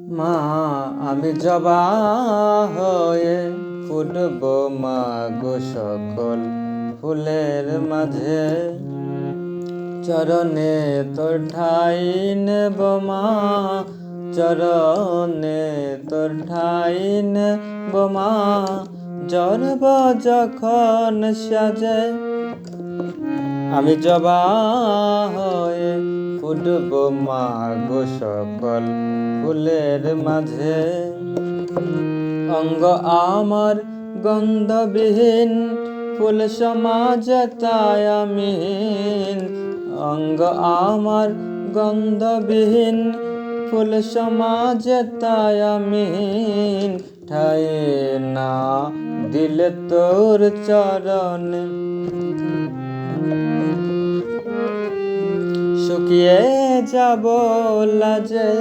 মা আমি জবা হয়ে ফুটব মা গো সকল ফুলের মাঝে, চরণে তোর ঠাই নেব মা, চরণে তোর ঠাই নেব মা, জরব যখন সাজে। আমি জবা হয়ে ফুটব মা গো সকল ফুলের মাঝে, অঙ্গ আমার গন্ধবিহীন ফুল সমাজে তাই আমিন, অঙ্গ আমার গন্ধবিহীন ফুল সমাজে তাই আমিন, ঠাই না দিলে তোর চরণে শুকিয়ে যাব লাজে।